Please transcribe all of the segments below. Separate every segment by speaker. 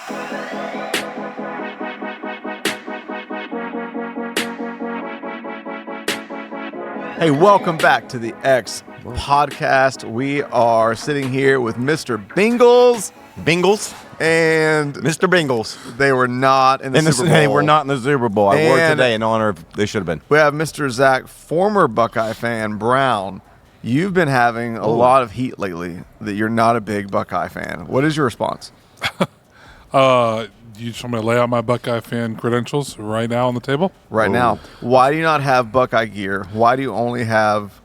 Speaker 1: Hey, welcome back to the X podcast. We are sitting here with Mr. Bingles and
Speaker 2: Mr. Bingles.
Speaker 1: They were not in the Super Bowl.
Speaker 2: They were not in the Super Bowl. I wore it today in honor of they should have been.
Speaker 1: We have Mr. Zach, former Buckeye fan, Brown. You've been having a lot of heat lately that you're not a big Buckeye fan. What is your response?
Speaker 3: You just want me to lay out my Buckeye fan credentials right now on the table?
Speaker 1: Right now. Why do you not have Buckeye gear? Why do you only have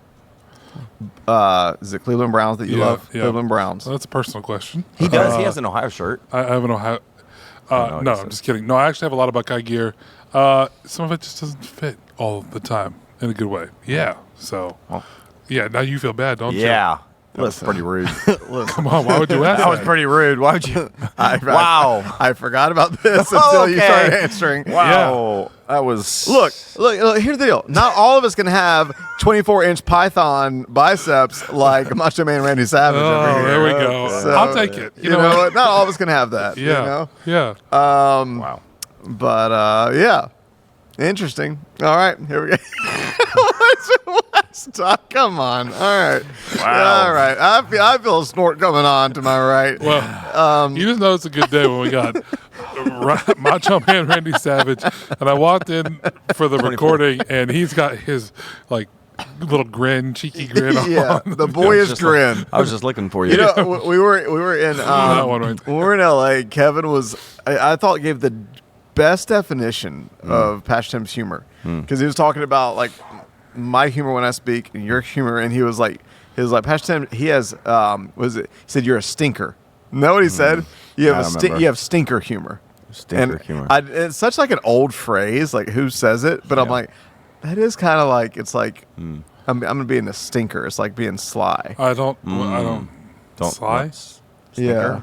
Speaker 1: is it Cleveland Browns that you love?
Speaker 3: Yeah.
Speaker 1: Cleveland Browns.
Speaker 3: Well, that's a personal question.
Speaker 2: He does. He has an Ohio shirt.
Speaker 3: I have an Ohio. No, I'm just kidding. No, I actually have a lot of Buckeye gear. Some of it just doesn't fit all the time in a good way. Yeah. So, yeah, now you feel bad, don't you?
Speaker 2: Yeah. That was pretty rude.
Speaker 3: Come on, why would you ask
Speaker 2: That was pretty rude. Why would you? Wow.
Speaker 1: I forgot about this until you started answering.
Speaker 2: Wow.
Speaker 3: Yeah.
Speaker 2: That was...
Speaker 1: Look, here's the deal. Not all of us can have 24-inch Python biceps like Macho Man Randy Savage over here.
Speaker 3: There we go.
Speaker 1: So,
Speaker 3: I'll take it.
Speaker 1: You know what? Not all of us can have that.
Speaker 3: Yeah.
Speaker 1: You know?
Speaker 3: Yeah.
Speaker 2: Wow.
Speaker 1: But, yeah. Interesting. All right. Here we go. Let's talk. Come on. All right.
Speaker 2: Wow.
Speaker 1: All right. I feel a snort coming on to my right.
Speaker 3: Well, you just know it's a good day when we got Macho Man Randy Savage, and I walked in for the recording, and he's got his little grin, cheeky grin on.
Speaker 1: Yeah, the boyish grin.
Speaker 2: I was just looking for you.
Speaker 1: You know, we were in when we were in LA. Kevin was I thought gave the best definition of Patch Tim's humor because he was talking about like my humor when I speak and your humor, and he was like Patch Tim. He has he said you're a stinker. Know what he said? You have stinker humor.
Speaker 2: Stinker humor.
Speaker 1: It's such like an old phrase. Like who says it? But I'm like, that is kind of like it's like I'm gonna be in a stinker. It's like being sly.
Speaker 3: I don't sly.
Speaker 1: Yeah,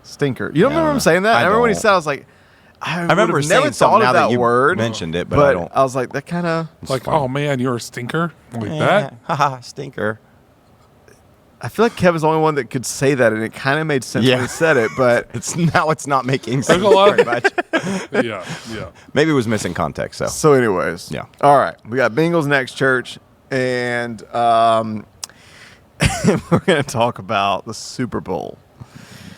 Speaker 1: stinker. You don't remember him saying that? I remember when he said, I was like, I
Speaker 2: remember
Speaker 1: never thought of that word.
Speaker 2: Mentioned it, but I don't.
Speaker 1: I was like, that kind of
Speaker 3: like, oh man, you're a stinker like that.
Speaker 2: Haha, stinker.
Speaker 1: I feel like Kevin's the only one that could say that, and it kind of made sense when he said it, but
Speaker 2: it's not making sense.
Speaker 3: There's a lot
Speaker 2: very much.
Speaker 3: Yeah.
Speaker 2: Maybe it was missing context.
Speaker 1: So anyways,
Speaker 2: yeah.
Speaker 1: All right, we got Bengals next church, and we're gonna talk about the Super Bowl.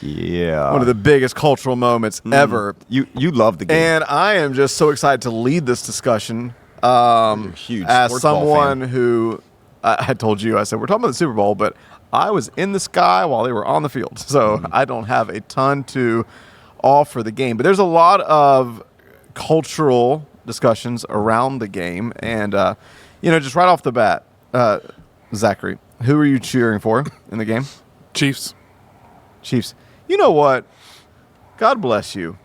Speaker 2: Yeah,
Speaker 1: one of the biggest cultural moments ever.
Speaker 2: You love the game,
Speaker 1: and I am just so excited to lead this discussion.
Speaker 2: Huge
Speaker 1: as someone who I told you, I said we're talking about the Super Bowl, but I was in the sky while they were on the field, so I don't have a ton to offer the game. But there's a lot of cultural discussions around the game, and just right off the bat, Zachary, who are you cheering for in the game?
Speaker 3: Chiefs.
Speaker 1: You know what? God bless you.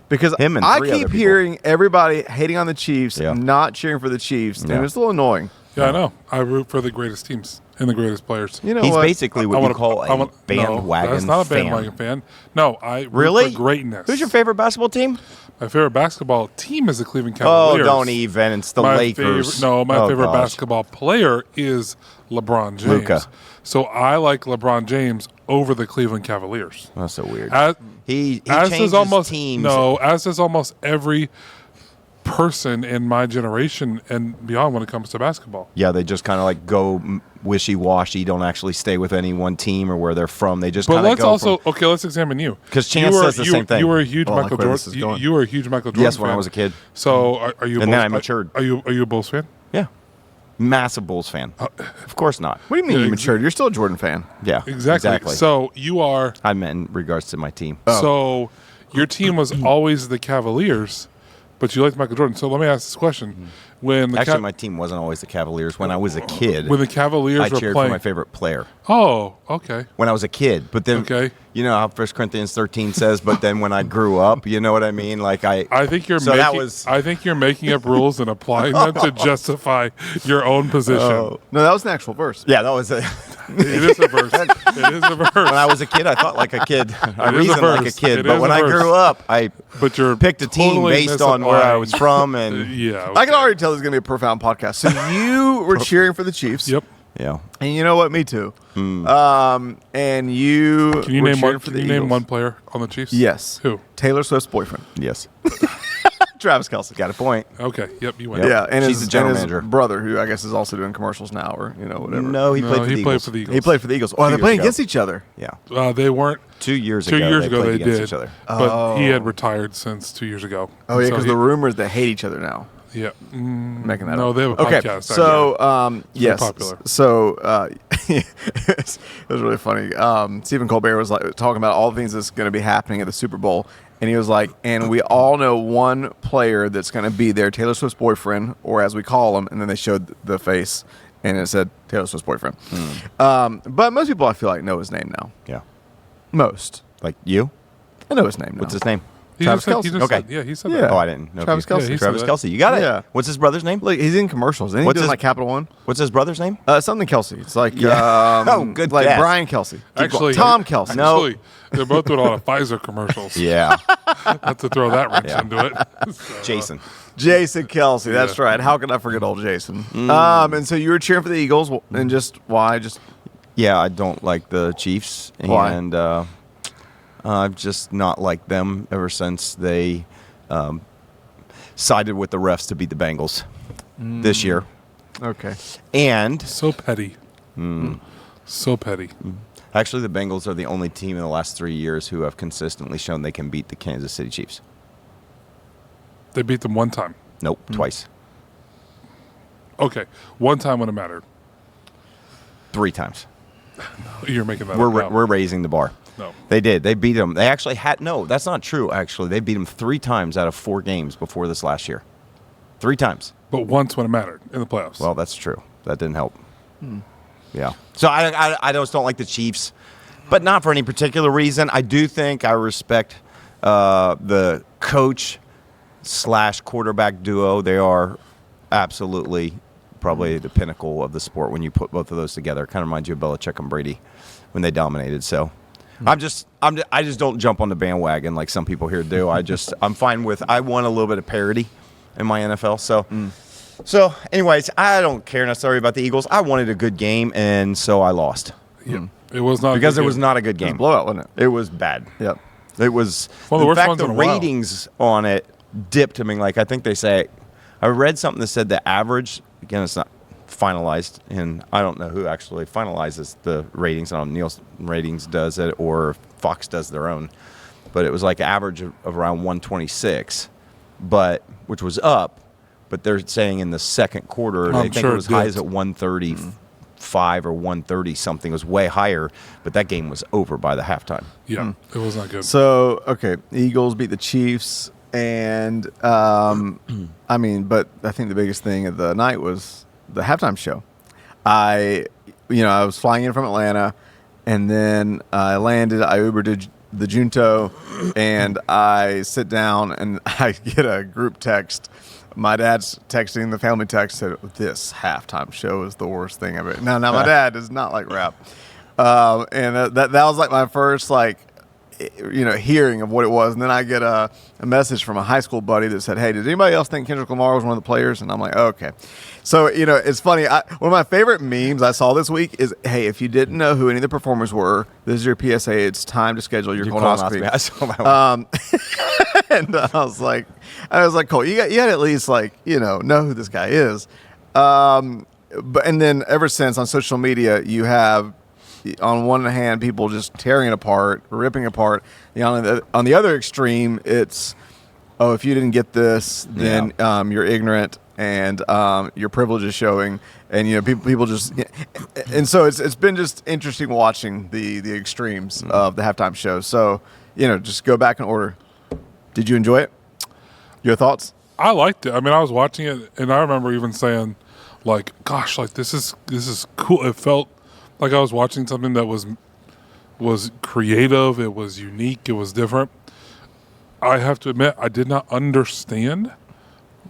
Speaker 1: Because I keep hearing everybody hating on the Chiefs, not cheering for the Chiefs, and it's a little annoying.
Speaker 3: Yeah, I know. I root for the greatest teams and the greatest players.
Speaker 1: You know
Speaker 2: He's basically what you call a bandwagon fan.
Speaker 3: No, that's not a bandwagon fan. No, I root for greatness.
Speaker 2: Who's your favorite basketball team?
Speaker 3: My favorite basketball team is the Cleveland Cavaliers.
Speaker 2: Oh, don't even. It's the Lakers.
Speaker 3: My favorite basketball player is LeBron James.
Speaker 2: Luka.
Speaker 3: So I like LeBron James over the Cleveland Cavaliers.
Speaker 2: That's so weird.
Speaker 3: He
Speaker 2: changes teams.
Speaker 3: No, as does almost every person in my generation and beyond when it comes to basketball.
Speaker 2: Yeah, they just kind of like go wishy-washy, don't actually stay with any one team or where they're from. They just kind of go.
Speaker 3: Let's examine you.
Speaker 2: Because Chance says the same thing.
Speaker 3: You were a huge Michael Jordan. You were a huge Michael Jordan
Speaker 2: Yes,
Speaker 3: fan.
Speaker 2: when I was a kid.
Speaker 3: So are you?
Speaker 2: And then I matured.
Speaker 3: Are you a Bulls fan?
Speaker 2: Yeah. Massive Bulls fan. Of course not.
Speaker 1: What do you mean you matured? You're still a Jordan fan.
Speaker 2: Yeah.
Speaker 3: Exactly. So you are.
Speaker 2: I meant in regards to my team.
Speaker 3: So your team was always the Cavaliers, but you liked Michael Jordan. So let me ask this question:
Speaker 2: Actually, my team wasn't always the Cavaliers. When I was a kid,
Speaker 3: when the Cavaliers
Speaker 2: I cheered for my favorite player.
Speaker 3: Oh, okay.
Speaker 2: When I was a kid, but then you know how 1 Corinthians 13 says, but then when I grew up, you know what I mean? Like I think you're
Speaker 3: I think you're making up rules and applying them to justify your own position.
Speaker 1: No, that was an actual verse.
Speaker 2: Yeah, that was
Speaker 3: it is a verse. It is a verse.
Speaker 2: When I was a kid, I thought like a kid. I reasoned like a kid. But when I grew up, I picked a team based on where I was from. And
Speaker 1: I can already tell this is going to be a profound podcast. So you were cheering for the Chiefs.
Speaker 3: Yep.
Speaker 2: Yeah.
Speaker 1: And you know what? Me too. And you
Speaker 3: Can you name one player on the Chiefs?
Speaker 1: Yes.
Speaker 3: Who?
Speaker 1: Taylor Swift's boyfriend.
Speaker 2: Yes.
Speaker 1: Travis Kelce.
Speaker 2: Got a point.
Speaker 3: Okay. Yep. You went.
Speaker 1: Yeah, and
Speaker 2: she's the general manager.
Speaker 1: Brother, who I guess is also doing commercials now, or whatever.
Speaker 2: No, he played for the Eagles.
Speaker 1: He played for the Eagles. Oh, they're playing against each other.
Speaker 2: Yeah.
Speaker 3: They weren't.
Speaker 2: 2 years
Speaker 3: ago. 2 years ago they did.
Speaker 2: Each other.
Speaker 3: But he had retired since 2 years ago.
Speaker 1: Oh yeah, because the rumors they hate each other now.
Speaker 3: Yeah.
Speaker 1: Making that
Speaker 3: no,
Speaker 1: up.
Speaker 3: they have a podcast.
Speaker 1: So, yes.
Speaker 3: Popular.
Speaker 1: So, it was really funny. Stephen Colbert was like talking about all the things that's going to be happening at the Super Bowl. And he was like, and we all know one player that's going to be there, Taylor Swift's boyfriend, or as we call him. And then they showed the face, and it said Taylor Swift's boyfriend. But most people, I feel like, know his name now.
Speaker 2: Yeah.
Speaker 1: Most.
Speaker 2: Like you?
Speaker 1: I know his name now.
Speaker 2: What's his name?
Speaker 1: Travis Kelce.
Speaker 2: Okay.
Speaker 3: He said
Speaker 1: Yeah.
Speaker 3: that.
Speaker 2: Oh, I didn't know.
Speaker 1: Travis Kelce.
Speaker 3: Yeah,
Speaker 2: Travis
Speaker 3: said
Speaker 2: Kelce. You got it.
Speaker 1: Yeah.
Speaker 2: What's his brother's name?
Speaker 1: Like, he's in commercials. Isn't he doing like Capital One?
Speaker 2: What's his brother's name?
Speaker 1: Something Kelce. It's like
Speaker 2: good
Speaker 1: like
Speaker 2: guess.
Speaker 1: Brian Kelce.
Speaker 3: Actually,
Speaker 1: Tom Kelce.
Speaker 3: Actually, they're both doing a lot of Pfizer commercials.
Speaker 2: Yeah.
Speaker 3: Not to throw that wrench into it. So,
Speaker 2: Jason.
Speaker 1: Jason Kelce. That's right. How can I forget old Jason? And so you were cheering for the Eagles, and just why? Just
Speaker 2: Yeah, I don't like the Chiefs.
Speaker 1: Why?
Speaker 2: And I've just not liked them ever since they sided with the refs to beat the Bengals this year.
Speaker 1: okay.
Speaker 2: And
Speaker 3: so petty. So petty.
Speaker 2: actually, the Bengals are the only team in the last 3 years who have consistently shown they can beat the Kansas City Chiefs.
Speaker 3: They beat them one time.
Speaker 2: Nope, twice.
Speaker 3: Okay, one time when it mattered.
Speaker 2: 3 times.
Speaker 3: You're making that up.
Speaker 2: We're raising the bar.
Speaker 3: No.
Speaker 2: They did. They beat them. They actually had that's not true. Actually, they beat them 3 times out of 4 games before this last year. 3 times.
Speaker 3: But once when it mattered in the playoffs.
Speaker 2: Well, that's true. That didn't help. Yeah. So I just don't like the Chiefs, but not for any particular reason. I do think I respect the coach / quarterback duo. They are absolutely probably the pinnacle of the sport when you put both of those together. Kind of reminds you of Belichick and Brady when they dominated. So I just don't jump on the bandwagon like some people here do. I'm fine with. I want a little bit of parity in my NFL. So anyways, I don't care necessarily about the Eagles. I wanted a good game, and so I lost.
Speaker 3: Yeah. It was not
Speaker 2: because it was not a good game.
Speaker 1: It was a blowout, wasn't it?
Speaker 2: It was bad.
Speaker 1: Yep.
Speaker 2: It was.
Speaker 3: One of the worst
Speaker 2: in fact,
Speaker 3: ones
Speaker 2: the
Speaker 3: in a while.
Speaker 2: ratings on it dipped. I mean, like I think they say, I read something that said the average. Again, it's not finalized, and I don't know who actually finalizes the ratings. I don't know if Nielsen Ratings does it or Fox does their own, but it was like average of around 126, which was up. But they're saying in the second quarter, they think it was high as at 135 or 130 something. It was way higher, but that game was over by the halftime.
Speaker 3: Yeah, it was not good.
Speaker 1: So, okay, Eagles beat the Chiefs, and I mean, but I think the biggest thing of the night was the halftime show. I was flying in from Atlanta, and then I landed. I Ubered to the Junto, and I sit down, and I get a group text. My dad's texting the family text, said, this halftime show is the worst thing ever. Now my dad does not like rap. And that was like my first, hearing of what it was. And then I get a message from a high school buddy that said, hey, did anybody else think Kendrick Lamar was one of the players? And I'm like, oh, okay. So, it's funny. One of my favorite memes I saw this week is, hey, if you didn't know who any of the performers were, this is your PSA. It's time to schedule your colonoscopy.
Speaker 2: I saw that one.
Speaker 1: And I was like, Cole, you got to at least know who this guy is. And then ever since on social media, you have on one hand people just tearing it apart, ripping apart. On the other extreme, it's if you didn't get this, then you're ignorant and your privilege is showing. And people just and so it's been just interesting watching the extremes of the halftime show. So just go back in order. Did you enjoy it? Your thoughts?
Speaker 3: I liked it. I mean, I was watching it, and I remember even saying, gosh, this is cool. It felt like I was watching something that was creative. It was unique. It was different. I have to admit, I did not understand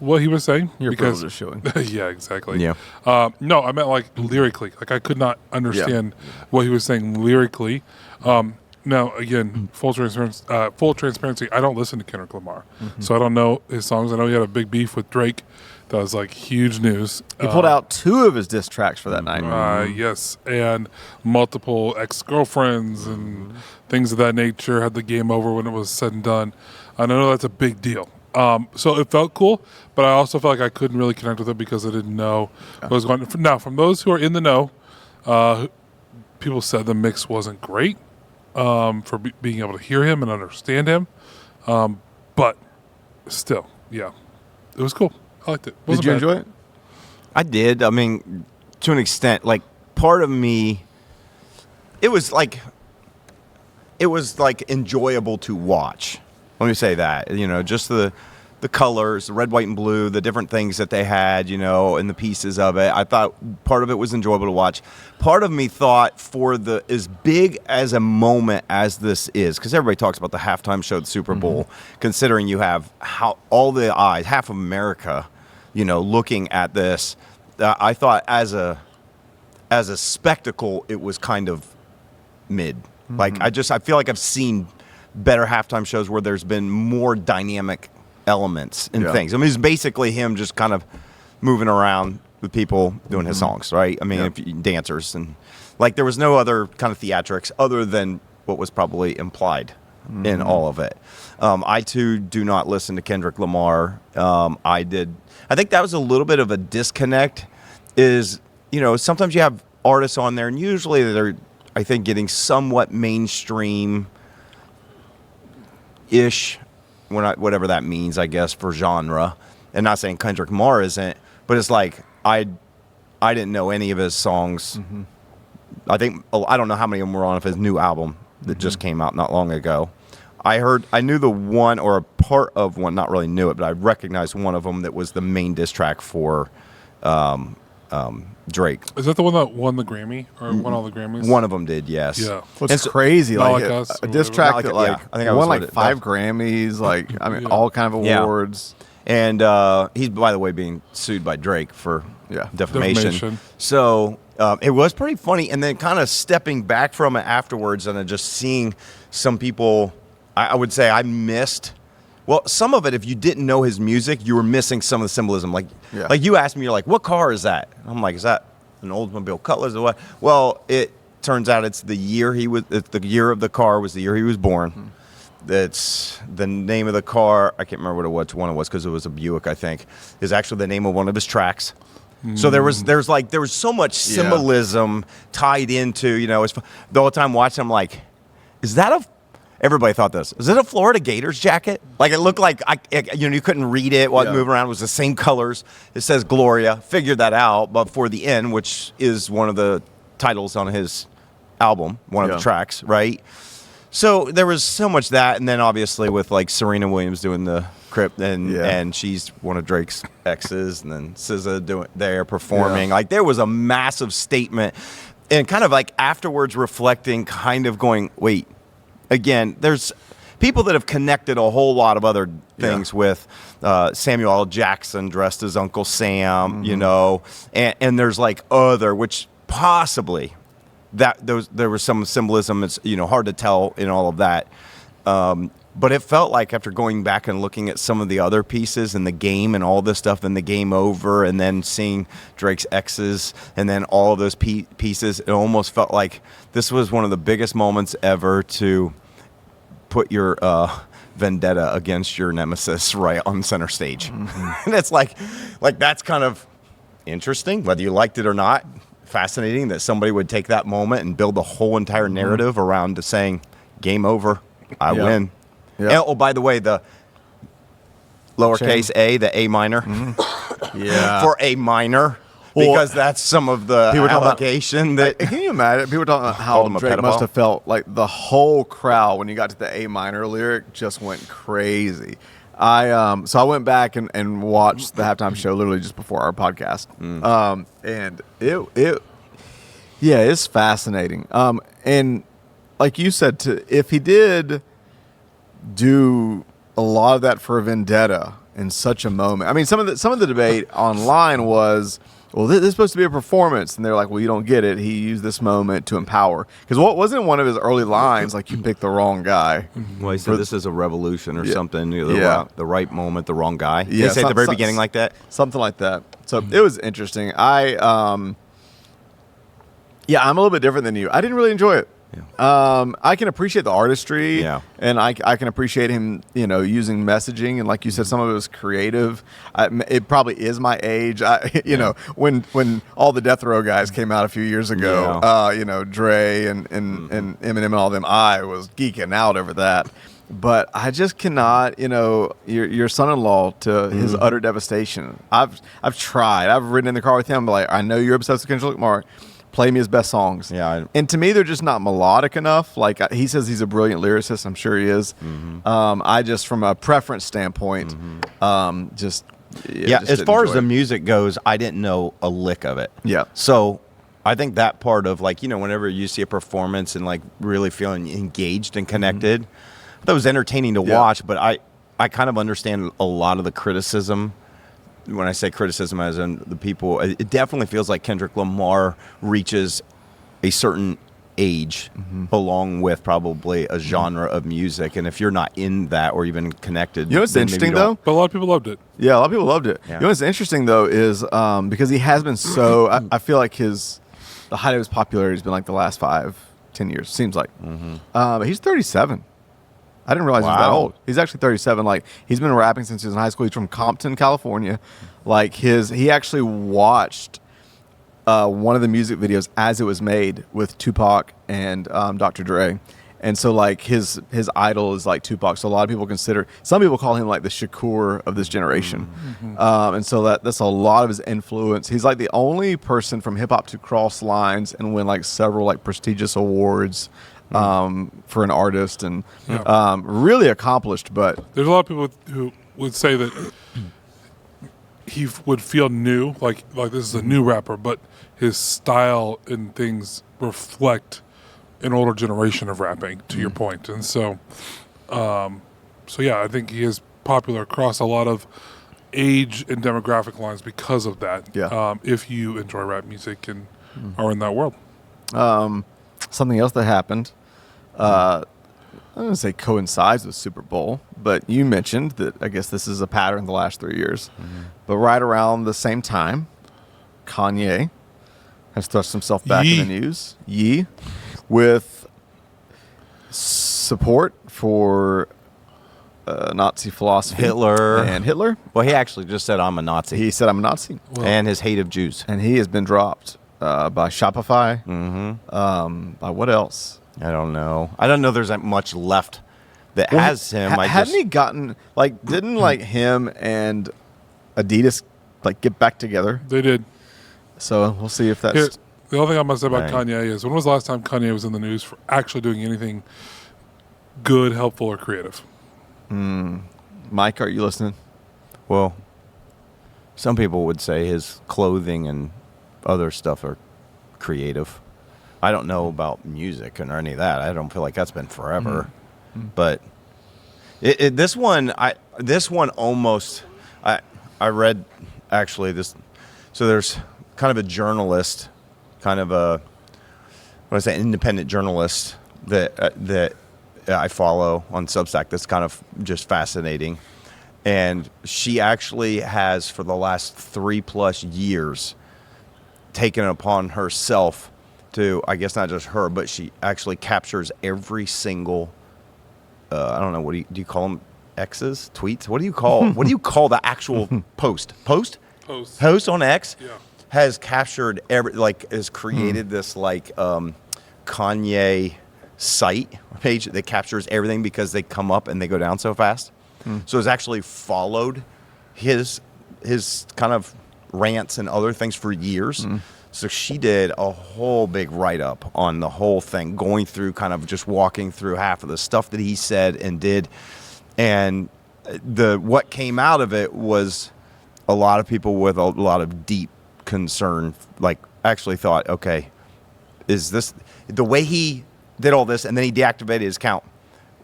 Speaker 3: what he was saying.
Speaker 1: Your privilege is showing.
Speaker 3: Yeah, exactly.
Speaker 2: Yeah.
Speaker 3: No, I meant lyrically. I could not understand what he was saying lyrically. Now, again, full transparency, I don't listen to Kendrick Lamar, so I don't know his songs. I know he had a big beef with Drake. That was like huge news.
Speaker 1: He pulled out 2 of his diss tracks for that night.
Speaker 3: Yes, and multiple ex-girlfriends and things of that nature. Had the game over when it was said and done. And I know that's a big deal. So it felt cool, but I also felt like I couldn't really connect with it because I didn't know what was going on. Now, from those who are in the know, people said the mix wasn't great for being able to hear him and understand him. But still, yeah, it was cool. I liked it.
Speaker 1: Did you enjoy it?
Speaker 2: I did. I mean, to an extent, like part of me, it was like enjoyable to watch. Let me say that, just the colors, the red, white, and blue, the different things that they had, and the pieces of it. I thought part of it was enjoyable to watch. Part of me thought for as big as a moment as this is, because everybody talks about the halftime show at the Super Bowl, considering you have all the eyes, half of America, looking at this. I thought as a spectacle, it was kind of mid. Like I feel like I've seen better halftime shows where there's been more dynamic elements and things. I mean, it's basically him just kind of moving around with people doing his songs, right? I mean, dancers, and like there was no other kind of theatrics other than what was probably implied in all of it. I too do not listen to Kendrick Lamar. I think that was a little bit of a disconnect. Is sometimes you have artists on there, and usually they're, I think, getting somewhat mainstream ish, whatever that means, I guess, for genre. And not saying Kendrick Lamar isn't, but it's like I didn't know any of his songs. I don't know how many of them were on his new album that just came out not long ago. I knew the one or a part of one, not really knew it, but I recognized one of them that was the main diss track for Drake.
Speaker 3: Is that the one that won the Grammy or won all the Grammys?
Speaker 2: One of them did, yes.
Speaker 3: Yeah.
Speaker 1: What's crazy,
Speaker 3: Not
Speaker 1: like
Speaker 3: Like Us,
Speaker 1: a diss
Speaker 3: or
Speaker 1: track
Speaker 2: whatever.
Speaker 1: that
Speaker 2: I think I
Speaker 1: won
Speaker 2: was
Speaker 1: like 5 Grammys, like I mean, all kind of
Speaker 2: Yeah.
Speaker 1: awards.
Speaker 2: And he's, by the way, being sued by Drake for defamation. So it was pretty funny. And then kind of stepping back from it afterwards and then just seeing some people, I would say I missed. Well, some of it, if you didn't know his music, you were missing some of the symbolism. Like you asked me, you're like, what car is that? I'm like, is that an Oldsmobile Cutlass or what? Well, it turns out it's the year the year of the car was the year he was born. That's the name of the car. I can't remember what one it was because it was a Buick, I think, is actually the name of one of his tracks. So there was so much symbolism tied into, the whole time watching, I'm like, everybody thought this. Is it a Florida Gators jacket? Like it looked like you couldn't read it while moving around. It was the same colors. It says Gloria. Figured that out, but for the end, which is one of the titles on his album, one of the tracks, right? So there was so much that, and then obviously with like Serena Williams doing the Crip, and she's one of Drake's exes, and then SZA performing. Like there was a massive statement, and kind of like afterwards reflecting, kind of going, wait. Again, there's people that have connected a whole lot of other things with Samuel L. Jackson dressed as Uncle Sam, and there's like which possibly there was some symbolism. It's hard to tell in all of that, but it felt like after going back and looking at some of the other pieces and the game and all this stuff and the game over, and then seeing Drake's exes and then all of those pieces, it almost felt like this was one of the biggest moments ever to put your vendetta against your nemesis right on center stage. And it's like that's kind of interesting, whether you liked it or not. Fascinating that somebody would take that moment and build the whole entire narrative around saying, game over, I win. Yep. And, oh, by the way, the lowercase a, the A minor, for A minor, because that's some of the allegation that.
Speaker 1: Can you imagine? People talking about how Drake must have felt like the whole crowd when you got to the A minor lyric just went crazy. So I went back and watched the halftime show literally just before our podcast, and it's fascinating. And like you said, if he did do a lot of that for a vendetta in such a moment. I mean, some of the debate online was, well, this is supposed to be a performance. And they're like, well, you don't get it. He used this moment to empower. Because what wasn't one of his early lines, like, you picked the wrong guy.
Speaker 2: Well, he said this is a revolution or something. The right moment, the wrong guy. Did
Speaker 1: Yeah,
Speaker 2: he say at the very beginning like that?
Speaker 1: Something like that. So it was interesting. I'm a little bit different than you. I didn't really enjoy it. Yeah. I can appreciate the artistry, and I can appreciate him, using messaging, and like you said, some of it was creative. It probably is my age. When all the Death Row guys came out a few years ago, Dre and Eminem and all them, I was geeking out over that. But I just cannot, your son-in-law, to his utter devastation. I've tried. I've ridden in the car with him, but like, I know you're obsessed with Kendrick Lamar. Play me his best songs. Yeah, and to me, they're just not melodic enough. Like, he says he's a brilliant lyricist. I'm sure he is. I just, from a preference standpoint, as
Speaker 2: far as the music goes, I didn't know a lick of it. Yeah. So I think that part of, like, whenever you see a performance and like really feeling engaged and connected, that was entertaining to watch. But I kind of understand a lot of the criticism. When I say criticism, as in the people, it definitely feels like Kendrick Lamar reaches a certain age along with probably a genre of music. And if you're not in that or even connected,
Speaker 1: what's interesting, though?
Speaker 3: But a lot of people loved it.
Speaker 1: Yeah, a lot of people loved it. Yeah. What's interesting, though, is because he has been so, I feel like the height of his popularity has been like the last 5-10 years, seems like. He's 37. I didn't realize he was that old. He's actually 37. Like, he's been rapping since he was in high school. He's from Compton, California. Like, he actually watched one of the music videos as it was made with Tupac and Dr. Dre. And so, like, his idol is like Tupac. So a lot of people some people call him like the Shakur of this generation. And so that's a lot of his influence. He's like the only person from hip hop to cross lines and win like several like prestigious awards for an artist, and really accomplished. But
Speaker 3: there's a lot of people who would say that he would feel new, like this is a new rapper, but his style and things reflect an older generation of rapping, to your point. And so I think he is popular across a lot of age and demographic lines because of that. If you enjoy rap music and are in that world.
Speaker 1: Something else that happened, I'm going to say coincides with Super Bowl, but you mentioned that I guess this is a pattern the last 3 years. But right around the same time, Kanye has thrust himself back in the news. With support for Nazi philosophy. Hitler.
Speaker 2: Well, he actually just said, I'm a Nazi.
Speaker 1: He said, I'm a Nazi.
Speaker 2: And his hate of Jews.
Speaker 1: And he has been dropped. By Shopify. By what else?
Speaker 2: I don't know. I don't know there's that much left that has him.
Speaker 1: Hadn't he gotten, like, didn't like him and Adidas like get back together?
Speaker 3: They did.
Speaker 1: So we'll see if that's...
Speaker 3: The only thing I must say about Kanye is, when was the last time Kanye was in the news for actually doing anything good, helpful, or creative?
Speaker 1: Mike, are you listening?
Speaker 2: Well, some people would say his clothing and other stuff are creative. I don't know about music or any of that. I don't feel like that's been forever. But this one almost, I read actually this. So there's kind of a journalist, independent journalist that I follow on Substack. That's kind of just fascinating. And she actually has, for the last 3+ years, taken it upon herself to, I guess not just her, but she actually captures every single, I don't know, what do you call them? X's? Tweets? What do you call the actual post on X? Yeah. Has captured has created this Kanye site page that captures everything because they come up and they go down so fast. So it's actually followed his kind of rants and other things for years. So she did a whole big write-up on the whole thing, going through, kind of just walking through half of the stuff that he said and did. And what came out of it was a lot of people with a lot of deep concern, actually thought, okay, is this the way he did all this, and then he deactivated his account,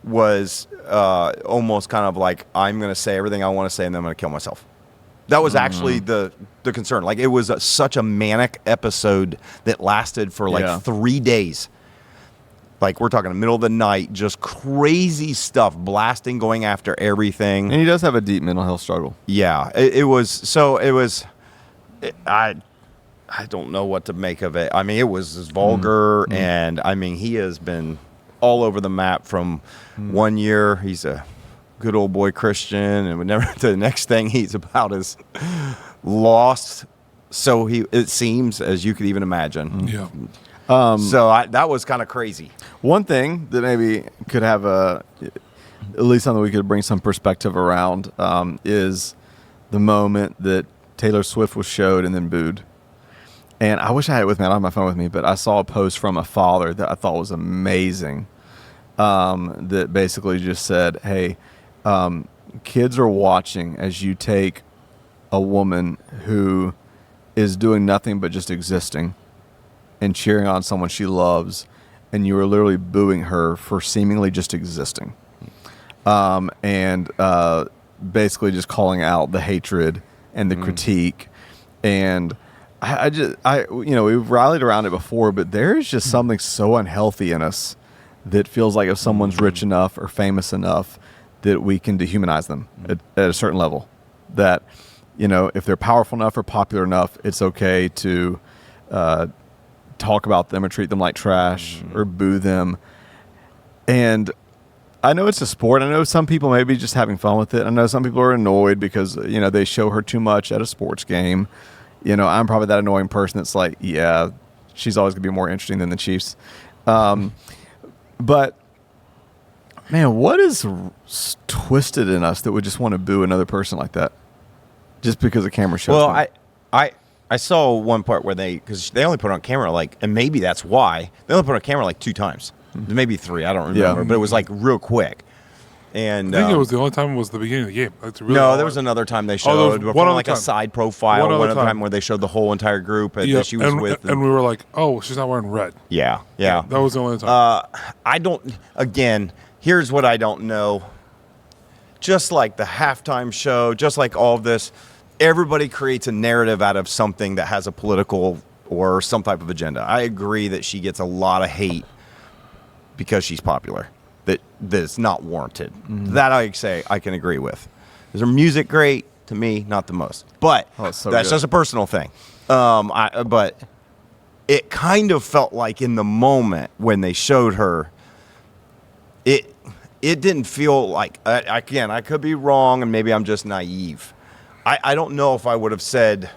Speaker 2: was almost kind of like, I'm going to say everything I want to say and then I'm going to kill myself. That was actually the concern. Like, it was such a manic episode that lasted for like 3 days. Like, we're talking the middle of the night, just crazy stuff, blasting, going after everything.
Speaker 1: And he does have a deep mental health struggle.
Speaker 2: Yeah, I don't know what to make of it. I mean, it was vulgar, and I mean, he has been all over the map from 1 year. He's a good old boy Christian, and whenever to the next thing, he's about as lost. So it seems, as you could even imagine.
Speaker 3: Yeah.
Speaker 2: That was kind of crazy.
Speaker 1: One thing that maybe could have at least something we could bring some perspective around is the moment that Taylor Swift was showed and then booed. And I wish I had it with me. I don't have my phone with me, but I saw a post from a father that I thought was amazing. That basically just said, "Hey, kids are watching as you take a woman who is doing nothing but just existing and cheering on someone she loves, and you are literally booing her for seemingly just existing, and basically just calling out the hatred and the critique." And we've rallied around it before, but there is just something so unhealthy in us that feels like if someone's rich enough or famous enough that we can dehumanize them at a certain level. That, if they're powerful enough or popular enough, it's okay to talk about them or treat them like trash or boo them. And I know it's a sport. I know some people may be just having fun with it. I know some people are annoyed because, they show her too much at a sports game. I'm probably that annoying person that's like, yeah, she's always going to be more interesting than the Chiefs. But, man, what is twisted in us that would just want to boo another person like that just because the camera shows them?
Speaker 2: Well, I saw one part where because they only put it on camera, and maybe that's why, they only put it on camera 2 times. Maybe 3, I don't remember, but it was real quick. And
Speaker 3: I think it was the only time was the beginning of the game. That's really
Speaker 2: there was another time they showed a side profile. One other time where they showed the whole entire group that she was with.
Speaker 3: And we were like, oh, she's not wearing red.
Speaker 2: Yeah.
Speaker 3: That was the only time.
Speaker 2: Here's what I don't know. Just like the halftime show, just like all of this, everybody creates a narrative out of something that has a political or some type of agenda. I agree that she gets a lot of hate because she's popular. That's not warranted. That I can agree with. Is her music great? To me, not the most. But that's just a personal thing. But it kind of felt like in the moment when they showed her, it didn't feel like, again, I could be wrong and maybe I'm just naive. I don't know if I would have said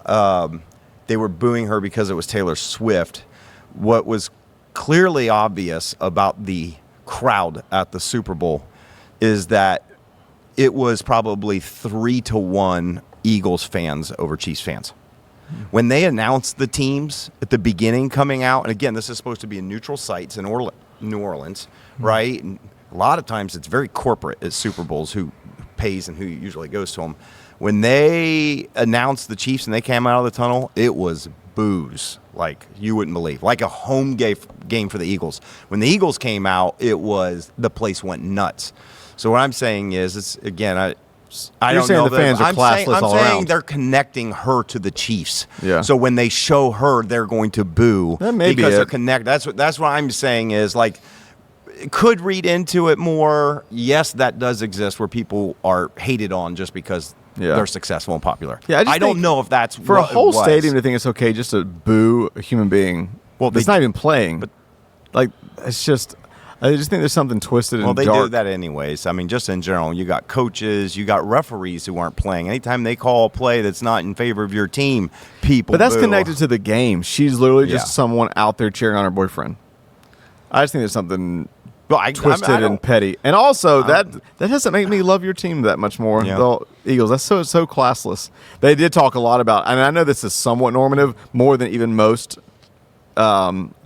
Speaker 2: they were booing her because it was Taylor Swift. What was clearly obvious about the crowd at the Super Bowl is that it was probably 3-1 Eagles fans over Chiefs fans. When they announced the teams at the beginning coming out, and again, this is supposed to be in neutral sites in New Orleans, right? And a lot of times it's very corporate at Super Bowls who pays and who usually goes to them. When they announced the Chiefs and they came out of the tunnel, it was boos like you wouldn't believe, like a home game for the Eagles. When the Eagles came out, the place went nuts. So what I'm saying is, it's again, I don't know.
Speaker 1: The fans are classless all
Speaker 2: I'm saying
Speaker 1: around.
Speaker 2: they're connecting her to the Chiefs.
Speaker 1: Yeah.
Speaker 2: So when they show her, they're going to boo because they're connected. That's what I'm saying is could read into it more. Yes, that does exist where people are hated on just because they're successful and popular.
Speaker 1: Yeah,
Speaker 2: I don't know if that's
Speaker 1: for a whole stadium to think it's okay just to boo a human being. Well, it's not even playing, but it's just. I just think there's something twisted and dark.
Speaker 2: Well, they do that anyways. I mean, just in general, you got coaches, you got referees who aren't playing. Anytime they call a play that's not in favor of your team, people.
Speaker 1: But that's
Speaker 2: boo.
Speaker 1: connected to the game. She's literally just someone out there cheering on her boyfriend. I just think there's something twisted and petty, and also that doesn't make me love your team that much more.
Speaker 2: Yeah.
Speaker 1: The Eagles, that's so classless. They did talk a lot about, and I know this is somewhat normative, more than even most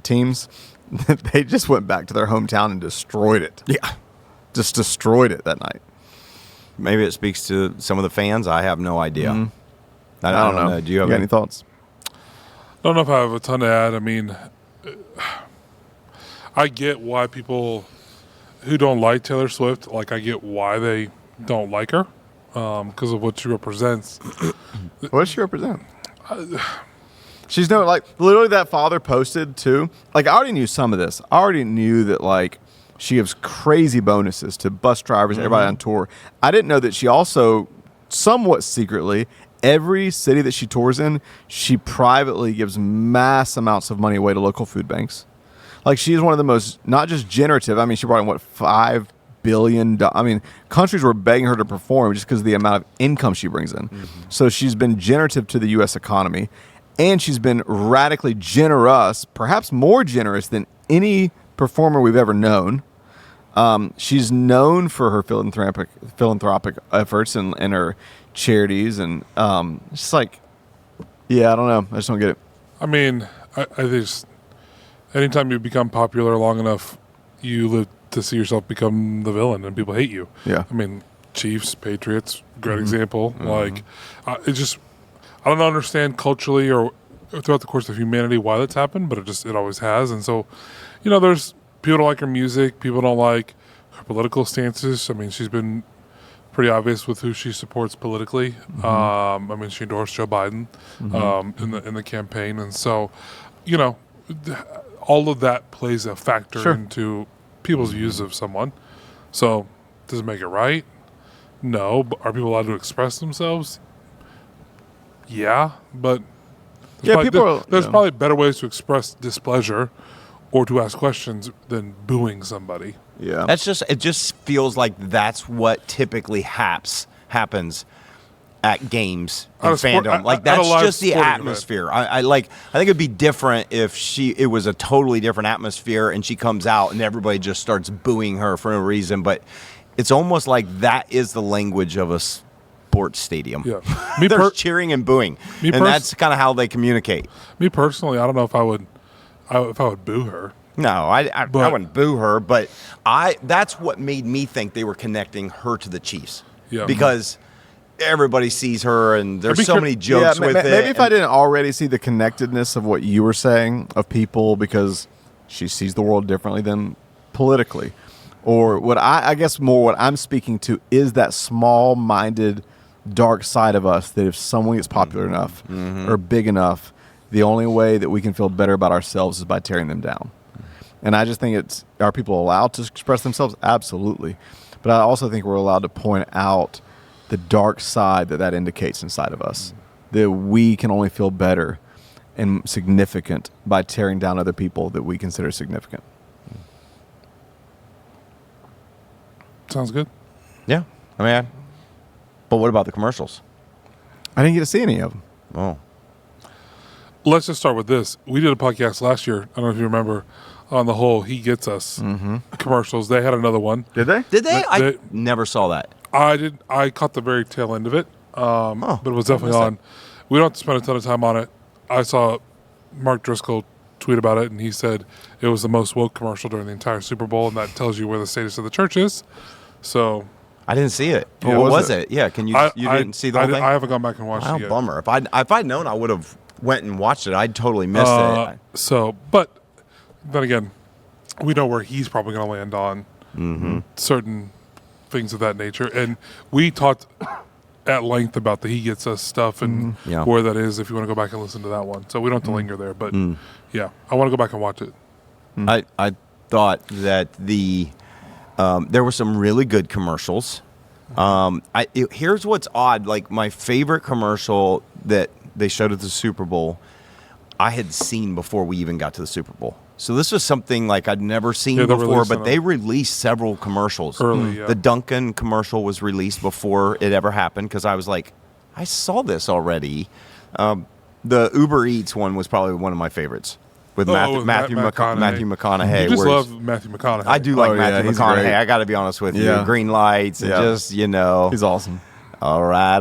Speaker 1: teams. They just went back to their hometown and destroyed it.
Speaker 2: Yeah,
Speaker 1: just destroyed it that night.
Speaker 2: Maybe it speaks to some of the fans. I have no idea. I don't know. Do you have
Speaker 1: any thoughts?
Speaker 3: I don't know if I have a ton to add. I mean, I get why people who don't like Taylor Swift, I get why they don't like her. because of what she represents.
Speaker 1: What does she represent? She's no, like, literally that father posted too. Like, I already knew some of this. I already knew that, like, she gives crazy bonuses to bus drivers, everybody on tour. I didn't know that she also, somewhat secretly, every city that she tours in, she privately gives mass amounts of money away to local food banks. Like, she's one of the most, not just generative. I mean, she brought in, what, $5 billion. I mean, countries were begging her to perform just because of the amount of income she brings in. So she's been generative to the U.S. economy, and she's been radically generous, perhaps more generous than any performer we've ever known. She's known for her philanthropic efforts and her charities, and it's just like, yeah, I don't know. I just don't get it.
Speaker 3: I mean, I just, anytime you become popular long enough, you live to see yourself become the villain and people hate you.
Speaker 1: Yeah.
Speaker 3: I mean, Chiefs, Patriots, great example. Like, it just, I don't understand culturally or throughout the course of humanity why that's happened, but it always has. And so, there's people don't like her music, people don't like her political stances. I mean, she's been pretty obvious with who she supports politically. I mean, she endorsed Joe Biden in the campaign, and so, all of that plays a factor into people's views of someone. So, does it make it right? No. But are people allowed to express themselves? Yeah, but there's probably better ways to express displeasure or to ask questions than booing somebody.
Speaker 1: Yeah.
Speaker 2: It just feels like that's what typically happens at games and fandom. Like, that's just the atmosphere. I think it'd be different if it was a totally different atmosphere and she comes out and everybody just starts booing her for no reason. But it's almost like that is the language of a sports stadium.
Speaker 3: Yeah.
Speaker 2: They're cheering and booing. And that's kind of how they communicate.
Speaker 3: Me personally, I don't know if I would boo her.
Speaker 2: No, I wouldn't boo her, but that's what made me think they were connecting her to the Chiefs.
Speaker 3: Yeah.
Speaker 2: Because everybody sees her, and there's so many jokes with it.
Speaker 1: Maybe if I didn't already see the connectedness of what you were saying of people, because she sees the world differently than politically. Or what I guess more what I'm speaking to is that small-minded, dark side of us that if someone gets popular enough or big enough, the only way that we can feel better about ourselves is by tearing them down. And I just think are people allowed to express themselves? Absolutely. But I also think we're allowed to point out the dark side that indicates inside of us, that we can only feel better and significant by tearing down other people that we consider significant.
Speaker 3: Sounds good.
Speaker 2: Yeah. I mean, but what about the commercials?
Speaker 1: I didn't get to see any of them.
Speaker 2: Oh.
Speaker 3: Let's just start with this. We did a podcast last year. I don't know if you remember, on the whole He Gets Us commercials. They had another one.
Speaker 1: Did they?
Speaker 2: Did they? I never saw that.
Speaker 3: I did. I caught the very tail end of it, but it was definitely on. We don't have to spend a ton of time on it. I saw Mark Driscoll tweet about it, and he said it was the most woke commercial during the entire Super Bowl, and that tells you where the status of the church is. So
Speaker 2: I didn't see it.
Speaker 1: Yeah,
Speaker 2: what was it? Yeah, can you? You didn't see the whole thing?
Speaker 3: I haven't gone back and watched it yet.
Speaker 2: Bummer. If I'd known, I would have went and watched it. I'd totally missed it.
Speaker 3: So, but then again, we know where he's probably going to land on certain things of that nature, and we talked at length about the He Gets Us stuff and where that is. If you want to go back and listen to that one, so we don't have to linger there. But yeah, I want to go back and watch it.
Speaker 2: I thought that there were some really good commercials. Here's what's odd. Like, my favorite commercial that they showed at the Super Bowl, I had seen before we even got to the Super Bowl. So this was something like I'd never seen before, but they released several commercials.
Speaker 3: Early, yeah.
Speaker 2: The Dunkin' commercial was released before it ever happened because I was like, I saw this already. The Uber Eats one was probably one of my favorites with Matthew McConaughey.
Speaker 3: You just love Matthew McConaughey.
Speaker 2: I do like Matthew McConaughey. Great. I got to be honest with you. Green lights and just,
Speaker 1: He's awesome.
Speaker 2: All right.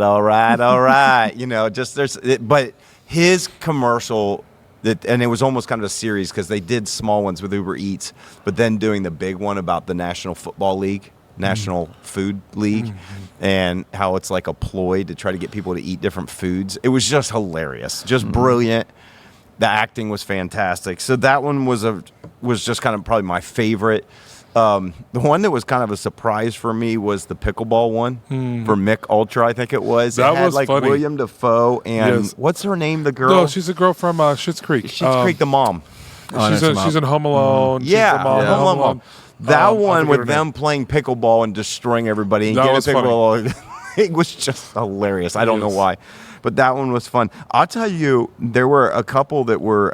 Speaker 2: But his commercial, and it was almost kind of a series because they did small ones with Uber Eats, but then doing the big one about the National Football League, National Food League, and how it's like a ploy to try to get people to eat different foods. It was just hilarious, just brilliant. The acting was fantastic. So that one was just kind of probably my favorite. The one that was kind of a surprise for me was the pickleball one for Mick Ultra, I think it was.
Speaker 3: That
Speaker 2: it had
Speaker 3: was
Speaker 2: like
Speaker 3: funny.
Speaker 2: William Dafoe and
Speaker 3: Yes.
Speaker 2: what's her name? The girl.
Speaker 3: No, she's a girl from Schitt's Creek.
Speaker 2: Schitt's Creek, the mom.
Speaker 3: She's in Home Alone. She's
Speaker 2: Yeah,
Speaker 3: the mom,
Speaker 2: Home
Speaker 3: Home
Speaker 2: Alone.
Speaker 3: Alone.
Speaker 2: That
Speaker 3: I
Speaker 2: one
Speaker 3: forget
Speaker 2: with
Speaker 3: her
Speaker 2: them
Speaker 3: name.
Speaker 2: playing pickleball and destroying everybody. And
Speaker 3: That
Speaker 2: getting
Speaker 3: was
Speaker 2: pickleball. It was just hilarious. I don't know
Speaker 3: Yes.
Speaker 2: why, but that one was fun. I'll tell you, there were a couple that were.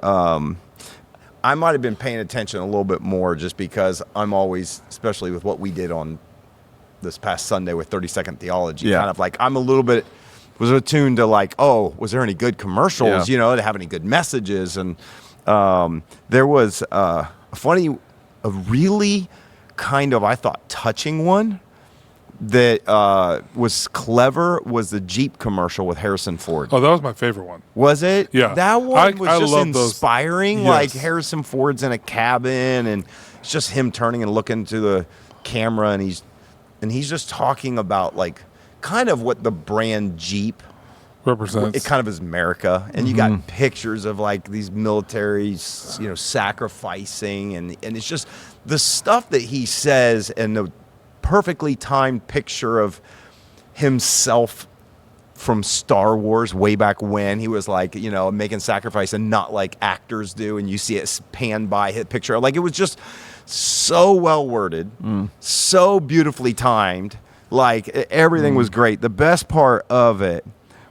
Speaker 2: I might have been paying attention a little bit more just because I'm always, especially with what we did on this past Sunday with 30-second theology, kind of like I'm a little bit was attuned to like, oh, was there any good commercials?
Speaker 1: Yeah.
Speaker 2: To have any good messages? And there was a really kind of, I thought, touching one that was clever was the Jeep commercial with Harrison Ford.
Speaker 3: Oh, that was my favorite one.
Speaker 2: Was it?
Speaker 3: Yeah.
Speaker 2: That one
Speaker 3: I
Speaker 2: was just
Speaker 3: love those.
Speaker 2: inspiring.
Speaker 3: Yes.
Speaker 2: Like Harrison Ford's in a cabin and it's just him turning and looking to the camera and he's just talking about like kind of what the brand Jeep
Speaker 3: Represents.
Speaker 2: it kind of is America, and you got pictures of like these militaries, sacrificing, and it's just the stuff that he says, and the perfectly timed picture of himself from Star Wars way back when he was like, making sacrifice and not like actors do, and you see it pan by hit picture, like it was just so well worded, so beautifully timed, like everything was great. The best part of it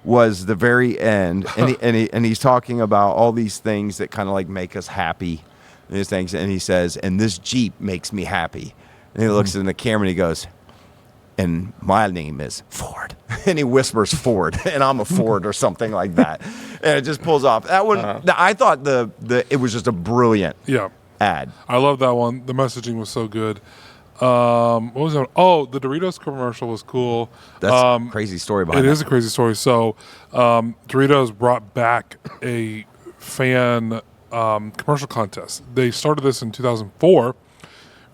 Speaker 2: was the very end, and he's talking about all these things that kind of like make us happy, these things, and he says, "And this Jeep makes me happy." And he looks in the camera and he goes, "And my name is Ford," and he whispers Ford, and I'm a Ford or something like that, and it just pulls off. That one, I thought it was just a brilliant ad.
Speaker 3: I love that one. The messaging was so good. What was it? Oh, the Doritos commercial was cool.
Speaker 2: That's a crazy story behind
Speaker 3: It
Speaker 2: that.
Speaker 3: is a crazy story. So, Doritos brought back a fan commercial contest. They started this in 2004,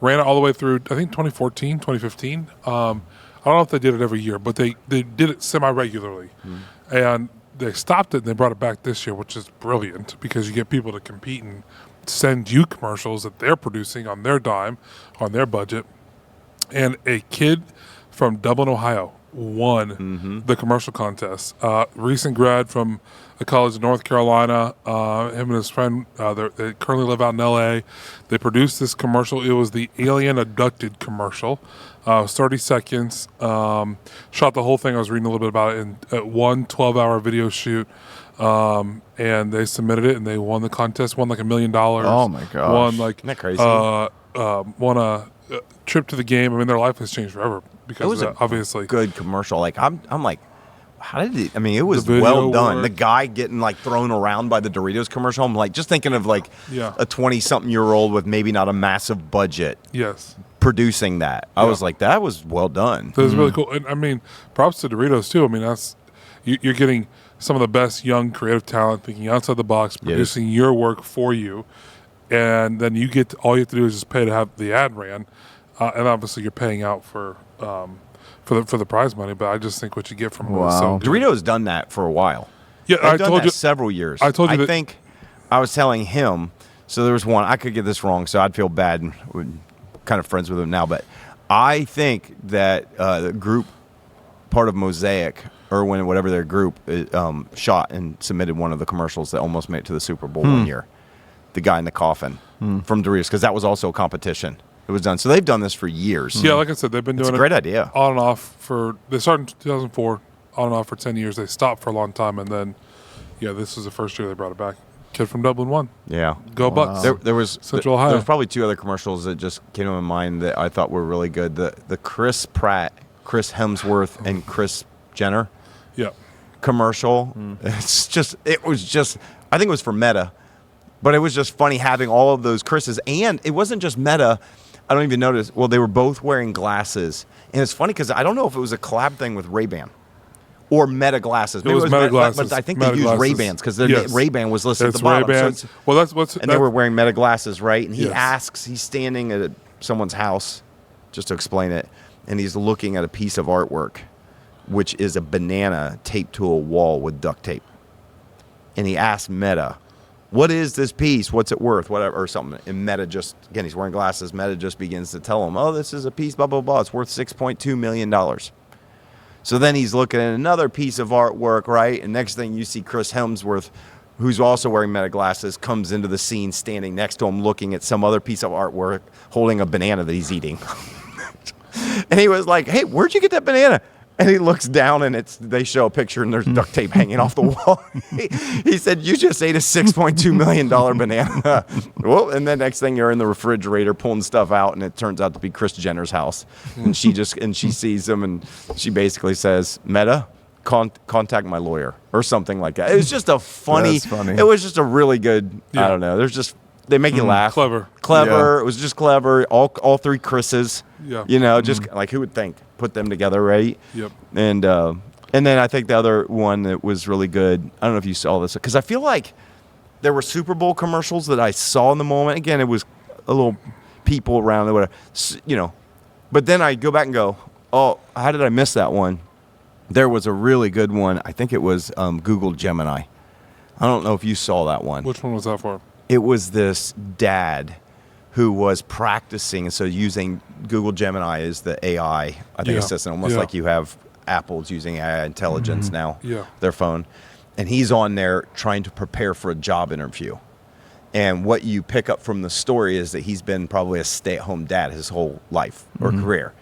Speaker 3: ran it all the way through, I think, 2014, 2015. I don't know if they did it every year, but they did it semi-regularly. And they stopped it and they brought it back this year, which is brilliant because you get people to compete and send you commercials that they're producing on their dime, on their budget. And a kid from Dublin, Ohio won the commercial contest. Recent grad from a college in North Carolina. Him and his friend, they currently live out in L.A. They produced this commercial. It was the alien abducted commercial. It was 30 seconds. Shot the whole thing. I was reading a little bit about it in one 12-hour video shoot. And they submitted it and they won the contest. Won like $1 million.
Speaker 1: Oh my gosh.
Speaker 3: Won like
Speaker 2: Isn't that crazy?
Speaker 3: won a trip to the game. I mean, their life has changed forever because
Speaker 2: It was
Speaker 3: of that, obviously.
Speaker 2: Good commercial. Like I'm like, how did it? I mean, it was
Speaker 3: The video
Speaker 2: well done.
Speaker 3: work.
Speaker 2: The guy getting like thrown around by the Doritos commercial. I'm like, just thinking of like
Speaker 3: Yeah.
Speaker 2: a 20-something-year-old with maybe not a massive budget
Speaker 3: Yes.
Speaker 2: producing that. I was like, that was well done.
Speaker 3: That was really cool. And I mean, props to Doritos too. I mean, that's you're getting some of the best young creative talent thinking outside the box, producing your work for you, and then all you have to do is just pay to have the ad ran, and obviously you're paying out for the prize money. But I just think what you get from it is so
Speaker 1: Wow.
Speaker 3: good.
Speaker 2: Doritos done that for a while.
Speaker 3: Yeah,
Speaker 2: They've
Speaker 3: I
Speaker 2: done
Speaker 3: told
Speaker 2: that
Speaker 3: you.
Speaker 2: several years.
Speaker 3: I told you
Speaker 2: I
Speaker 3: that-
Speaker 2: think I was telling him. So there was one. I could get this wrong, so I'd feel bad. And we're kind of friends with him now, but I think that the group, part of Mosaic, Irwin, whatever their group, shot and submitted one of the commercials that almost made it to the Super Bowl one year. The guy in the coffin from Doritos, because that was also a competition. It was done. So they've done this for years.
Speaker 3: Yeah, like I said, they've been
Speaker 2: It's
Speaker 3: doing
Speaker 2: a great idea.
Speaker 3: on and off they started in 2004, on and off for 10 years. They stopped for a long time, and then, this was the first year they brought it back. Kid from Dublin won.
Speaker 2: Yeah.
Speaker 3: Go Bucks.
Speaker 2: There was
Speaker 3: Central Ohio.
Speaker 2: There was probably two other commercials that just came to my mind that I thought were really good. The Chris Pratt, Chris Hemsworth, and Chris Jenner
Speaker 3: Yeah.
Speaker 2: commercial. It was just I think it was for Meta, but it was just funny having all of those Chris's, and it wasn't just Meta. I don't even notice. Well, they were both wearing glasses, and it's funny because I don't know if it was a collab thing with Ray-Ban or Meta glasses. Maybe
Speaker 3: was Meta
Speaker 2: Meta,
Speaker 3: glasses.
Speaker 2: but I think
Speaker 3: Meta
Speaker 2: they used
Speaker 3: glasses.
Speaker 2: Ray-Bans because
Speaker 3: Yes.
Speaker 2: Ray-Ban was listed
Speaker 3: It's
Speaker 2: at the bottom.
Speaker 3: Ray-Bans.
Speaker 2: So
Speaker 3: Well, that's
Speaker 2: and they were wearing Meta glasses, right? And he
Speaker 3: Yes.
Speaker 2: asks, he's standing at someone's house, just to explain it, and he's looking at a piece of artwork, which is a banana taped to a wall with duct tape. And he asked Meta, what is this piece? What's it worth? Whatever, or something. And Meta just, again, he's wearing glasses. Meta just begins to tell him, oh, this is a piece, blah, blah, blah. It's worth $6.2 million. So then he's looking at another piece of artwork, right? And next thing you see Chris Hemsworth, who's also wearing Meta glasses, comes into the scene standing next to him looking at some other piece of artwork, holding a banana that he's eating. And he was like, hey, where'd you get that banana? And he looks down and they show a picture and there's duct tape hanging off the wall. He said, you just ate a $6.2 million banana. Well, and then next thing you're in the refrigerator pulling stuff out and it turns out to be Kris Jenner's house. And she sees him and she basically says, Meta, contact my lawyer or something like that. It was just a funny. It was just a really good, I don't know. They make you laugh.
Speaker 3: Clever.
Speaker 2: Yeah. It was just clever. All three Chris's.
Speaker 3: Yeah.
Speaker 2: You know, just like who would think? Put them together, right?
Speaker 3: Yep.
Speaker 2: And then I think the other one that was really good, I don't know if you saw this, because I feel like there were Super Bowl commercials that I saw in the moment. Again, it was a little people around, or whatever, you know. But then I go back and go, oh, how did I miss that one? There was a really good one. I think it was Google Gemini. I don't know if you saw that one.
Speaker 3: Which one was that for?
Speaker 2: It was this dad who was practicing, so using Google Gemini as the AI, assistant, almost like you have Apple's using AI intelligence now, their phone. And he's on there trying to prepare for a job interview. And what you pick up from the story is that he's been probably a stay-at-home dad his whole life or career.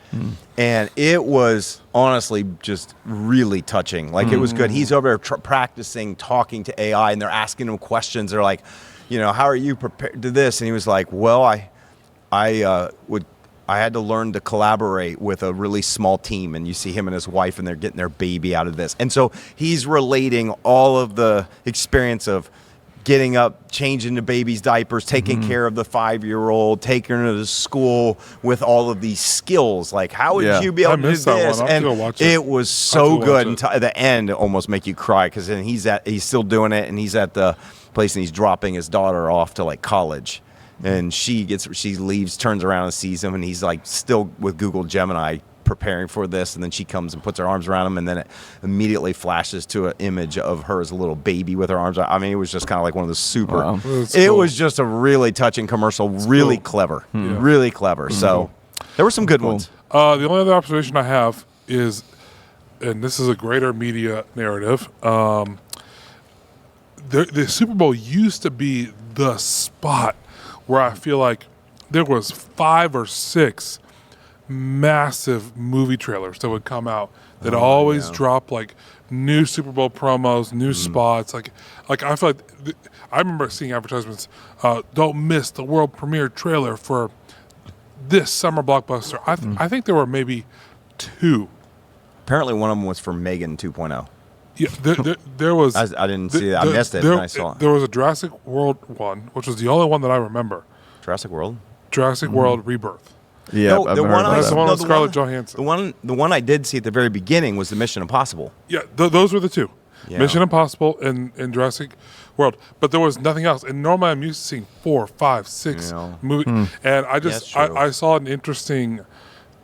Speaker 2: And it was honestly just really touching. Like, it was good. He's over there practicing, talking to AI, and they're asking him questions. They're like, you know, how are you prepared to this? And he was like, well, I had to learn to collaborate with a really small team. And you see him and his wife, and they're getting their baby out of this. And so he's relating all of the experience of getting up, changing the baby's diapers, taking care of the 5-year-old, taking her to school with all of these skills. Like, how would you be able to do this? And it was so good until the end, it almost make you cry, because then he's still doing it, and he's at the place and he's dropping his daughter off to like college. And she leaves, turns around and sees him, and he's like still with Google Gemini preparing for this, and then she comes and puts her arms around him, and then it immediately flashes to an image of her as a little baby with her arms around. I mean, it was just kind of like one of the super. Wow. It was just a really touching commercial, really clever, really clever. So there were some good ones.
Speaker 3: The only other observation I have is, and this is a greater media narrative, the Super Bowl used to be the spot where I feel like there was 5 or 6 massive movie trailers that would come out that always drop like new Super Bowl promos, new spots. Like I feel like I remember seeing advertisements. Don't miss the world premiere trailer for this summer blockbuster. I think there were maybe 2.
Speaker 2: Apparently, one of them was for Megan 2.0.
Speaker 3: Yeah, there was.
Speaker 2: I didn't see that. I missed it when I saw it.
Speaker 3: There was a Jurassic World one, which was the only one that I remember.
Speaker 2: Jurassic World
Speaker 3: Rebirth.
Speaker 1: Yeah,
Speaker 3: that's the one with Scarlett Johansson.
Speaker 2: The one I did see at the very beginning was the Mission Impossible.
Speaker 3: Yeah, those were the 2. Yeah. Mission Impossible and Jurassic World. But there was nothing else. And normally I'm used to seeing 4, 5, 6 movies. And I saw an interesting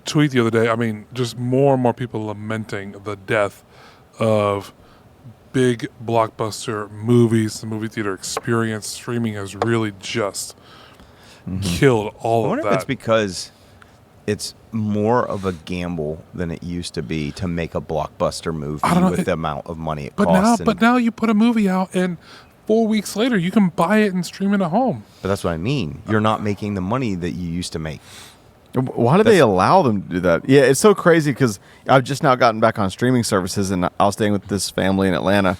Speaker 3: tweet the other day. I mean, just more and more people lamenting the death of big blockbuster movies, the movie theater experience. Streaming has really just killed all of that.
Speaker 2: I wonder if it's because it's more of a gamble than it used to be to make a blockbuster movie with the amount of money it costs.
Speaker 3: But now you put a movie out, and 4 weeks later you can buy it and stream it at home.
Speaker 2: But that's what I mean. You're not making the money that you used to make.
Speaker 1: Why do they allow them to do that? Yeah, it's so crazy because I've just now gotten back on streaming services, and I was staying with this family in Atlanta,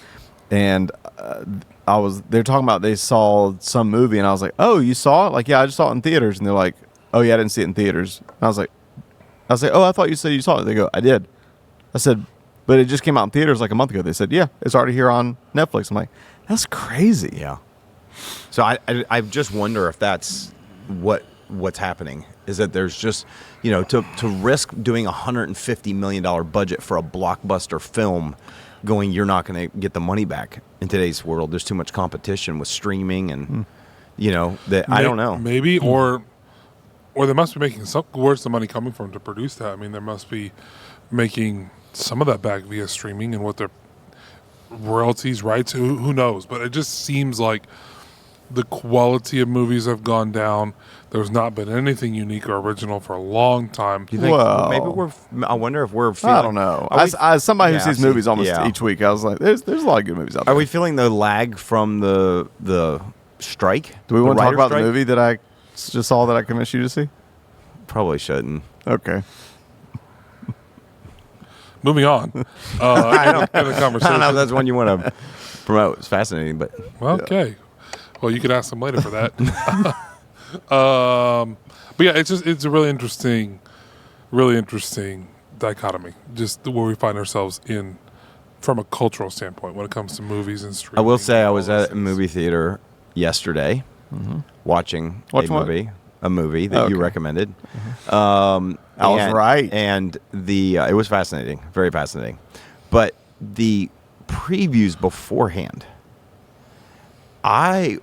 Speaker 1: and they're talking about they saw some movie, and I was like, oh, you saw it? Like, yeah, I just saw it in theaters. And they're like, oh, yeah, I didn't see it in theaters. And I was like, oh, I thought you said you saw it. They go, I did. I said, but it just came out in theaters like a month ago. They said, yeah, it's already here on Netflix. I'm like, that's crazy.
Speaker 2: Yeah. So I just wonder if that's what's happening, is that there's just, to risk doing $150 million budget for a blockbuster film, going, you're not going to get the money back in today's world. There's too much competition with streaming, and I don't know.
Speaker 3: Maybe or they must be making some. Where's the money coming from to produce that? I mean, they must be making some of that back via streaming and what their royalties, rights. Who knows? But it just seems like the quality of movies have gone down. There's not been anything unique or original for a long time.
Speaker 2: Do you think
Speaker 1: Well-
Speaker 2: maybe I wonder if we're feeling.
Speaker 1: I don't know.
Speaker 2: Are we-
Speaker 1: As somebody who
Speaker 2: Yeah,
Speaker 1: sees
Speaker 2: see,
Speaker 1: movies almost
Speaker 2: yeah.
Speaker 1: each week, I was like, there's a lot of good movies out there.
Speaker 2: Are we feeling the lag from the strike?
Speaker 1: Do we want to talk
Speaker 2: writer's
Speaker 1: about
Speaker 2: strike?
Speaker 1: the movie that I just saw that I convinced you to see?
Speaker 2: Probably shouldn't.
Speaker 1: Okay.
Speaker 3: Moving on. In the
Speaker 2: I
Speaker 3: conversation.
Speaker 2: don't know if that's one you want to promote. It's fascinating, but
Speaker 3: Okay. Well, you could ask them later for that. But yeah, it's a really interesting dichotomy, just where we find ourselves in from a cultural standpoint when it comes to movies and streaming.
Speaker 2: I will say I
Speaker 3: and
Speaker 2: was
Speaker 3: all those
Speaker 2: at a
Speaker 3: things.
Speaker 2: movie theater yesterday watching
Speaker 1: Watching what?
Speaker 2: a movie that you
Speaker 1: Okay.
Speaker 2: recommended.
Speaker 1: I was right.
Speaker 2: And it was fascinating, very fascinating. But the previews beforehand, I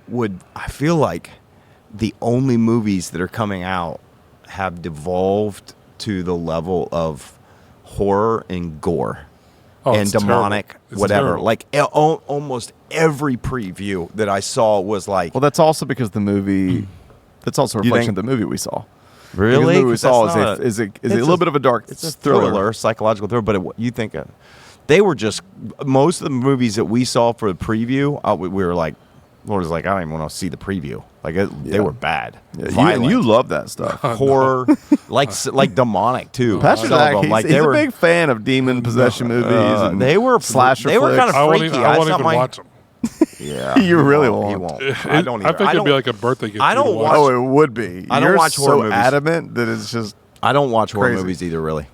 Speaker 2: feel like the only movies that are coming out have devolved to the level of horror and gore.
Speaker 3: Oh,
Speaker 2: And
Speaker 3: it's
Speaker 2: demonic,
Speaker 3: terrible. It's
Speaker 2: whatever.
Speaker 3: terrible.
Speaker 2: Like almost every preview that I saw was like,
Speaker 1: Well, that's also because the movie. That's also a
Speaker 2: You
Speaker 1: reflection
Speaker 2: think-
Speaker 1: of the movie we saw.
Speaker 2: really?
Speaker 1: Because the movie we
Speaker 2: 'Cause
Speaker 1: saw
Speaker 2: that's
Speaker 1: is
Speaker 2: not
Speaker 1: a
Speaker 2: it's
Speaker 1: little bit of a dark
Speaker 2: It's a
Speaker 1: thriller.
Speaker 2: thriller, psychological thriller. But you think they were just most of the movies that we saw for the preview. We were like, Lord was like, I don't even want to see the preview. Like they were bad.
Speaker 1: Yeah,
Speaker 2: Violent.
Speaker 1: you love that stuff.
Speaker 2: horror, like demonic too.
Speaker 1: Pastor
Speaker 2: Some of
Speaker 1: Zach,
Speaker 2: them,
Speaker 1: he's,
Speaker 2: like
Speaker 1: he's
Speaker 2: they
Speaker 1: a
Speaker 2: were.
Speaker 1: big fan of demon possession movies. And
Speaker 2: They were
Speaker 1: slasher.
Speaker 2: They were
Speaker 1: flicks.
Speaker 2: kind of
Speaker 3: I won't
Speaker 2: freaky.
Speaker 3: even,
Speaker 2: That's
Speaker 3: I won't
Speaker 2: not
Speaker 3: even
Speaker 2: my-
Speaker 3: watch them.
Speaker 2: Yeah,
Speaker 1: You really
Speaker 2: He
Speaker 1: won't.
Speaker 2: won't. I don't either.
Speaker 3: I think it'd be like a birthday gift.
Speaker 2: I
Speaker 3: for you to
Speaker 2: don't
Speaker 3: watch.
Speaker 2: watch-
Speaker 1: Oh, it would be.
Speaker 2: I don't
Speaker 1: You're
Speaker 2: watch horror
Speaker 1: so
Speaker 2: movies.
Speaker 1: adamant that it's just
Speaker 2: I don't watch horror
Speaker 1: Crazy.
Speaker 2: movies either. Really.